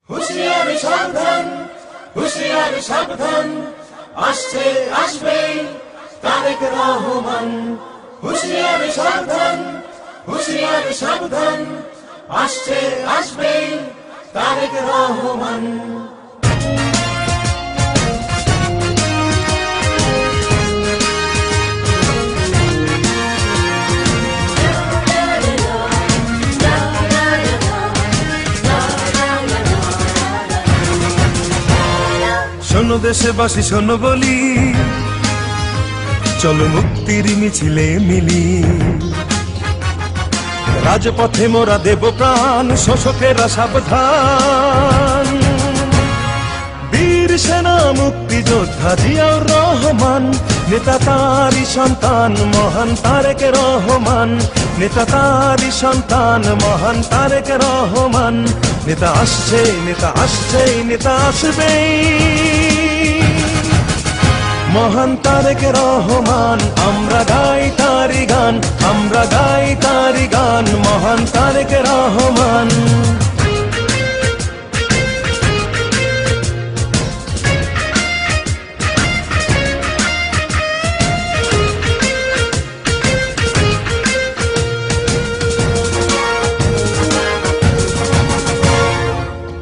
হুঁশিয়ারি সাবধান, হুঁশিয়ারি সাবধান, আসছে আসবে তারেক রহমান। হুঁশিয়ারি সাবধান, হুঁশিয়ারি সাবধান, আসছে আসবে তারেক রহমান। শোনো দেশবাসী শোনো বলি, চলো মুক্তির মিছিলে মিলি। রাজপথে মোরা দেব প্রাণ, শোষকেরা সাবধান। বীর সেনা মুক্তিযোদ্ধা জিয়াউর রহমান, নেতা তারই সন্তান মহান তারেক রহমান। নেতা তারই সন্তান মহান তারেক রহমান। নেতা আসছে, নেতা আসছে, নেতা আসবেই। মহান তারেক রহমান, আমরা গাই তারি গান, আমরা গাই তারি গান, মহান তারেক রহমান।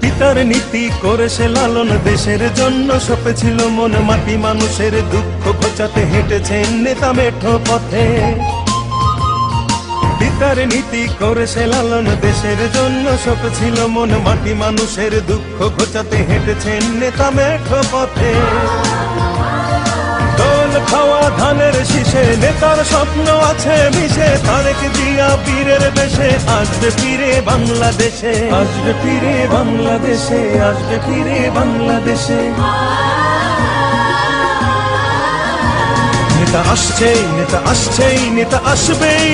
পিতার নীতি করেছে লালন, দেশের জন্য সপেছিল মন মাটি। মানুষের দুঃখ ঘোচাতে হেঁটেছেন নেতা মেঠো পথে। পিতার নীতি করেছে লালন, দেশের জন্য সপেছিল মন মাটি। মানুষের দুঃখ ঘোচাতে হেঁটেছেন নেতা মেঠো পথে। দোল খাওয়া ধানের শীষে নেতার স্বপ্ন আছে মিশে। তারেক জিয়া বীরের বেশে আসবে ফিরে বাংলাদেশে, আসবে ফিরে বাংলাদেশে, আসবে ফিরে বাংলাদেশে। নেতা আসছেই, নেতা আসছেই, নেতা আসবেই।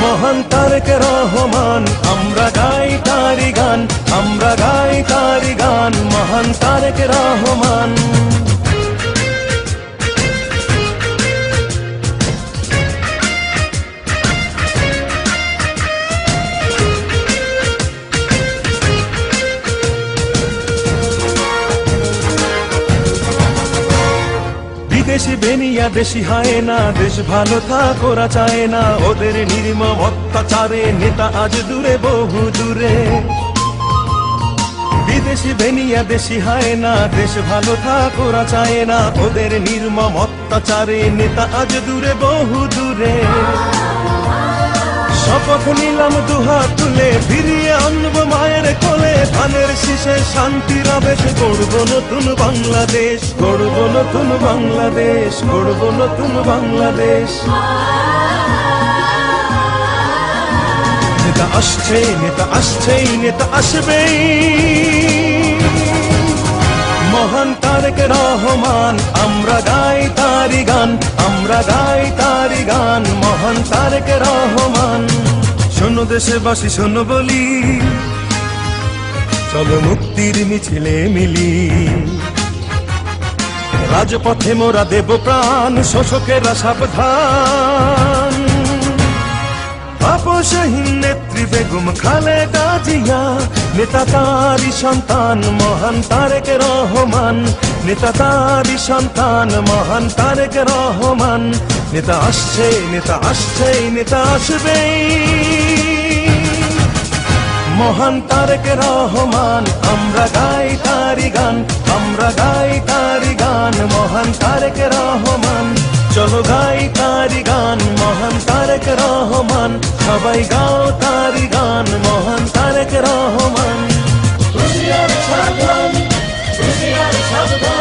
মহান তারেক রহমান, আমরা গাই তারি গান, আমরা গাই তারি গান, মহান তারেক রহমান। দেশি বেনিয়া দেশি হায় না, দেশ ভালো থাক ওরা চায় না। ওদের নির্মম অত্যাচারে নেতা আজ দূরে বহু দূরে। বিদেশি বেনিয়া দেশি হায় না, দেশ ভালো থাক ওরা চায় না। ওদের নির্মম অত্যাচারে নেতা আজ দূরে বহু দূরে। শপথ নিলাম দুহাত তুলে, ফিরিয়ে আনবো মায়ের কোলে। ধানের শীষে শান্তির আবেশ, গড়ব নতুন বাংলাদেশ, গড়ব নতুন বাংলাদেশ, গড়ব নতুন বাংলাদেশ। নেতা আসছে, নেতা আসছেই, নেতা আসবেই। মহান তারেক রহমান, আমরা গাই তারি গান, আমরা গাই তারি গান, মহান তারেক রহমান। শোনো দেশবাসী শোনো বলি, চলো মুক্তির মিছিলে মিলি। রাজপথে মোরা দেব প্রাণ, শোষকেরা সাবধান। আপসহীন নেত্রী বেগম খালেদা জিয়া, নেতা তারই সন্তান মহান তারেক রহমান। নেতা তারই সন্তান মহান তারেক রহমান। নেতা আসছে, নেতা আসছে, নেতা আসবেই। মহান তারেক রহমান, আমরা গাই তারি গান, আমরা গাই তারি গান, মহান তারেক রহমান। চলো গাই তারি গান, মহান তারেক রহমান। সবাই গাও তারি গান, মহান তারেক রহমান। হুঁশিয়ারি সাবধান, হুঁশিয়ারি সাবধান।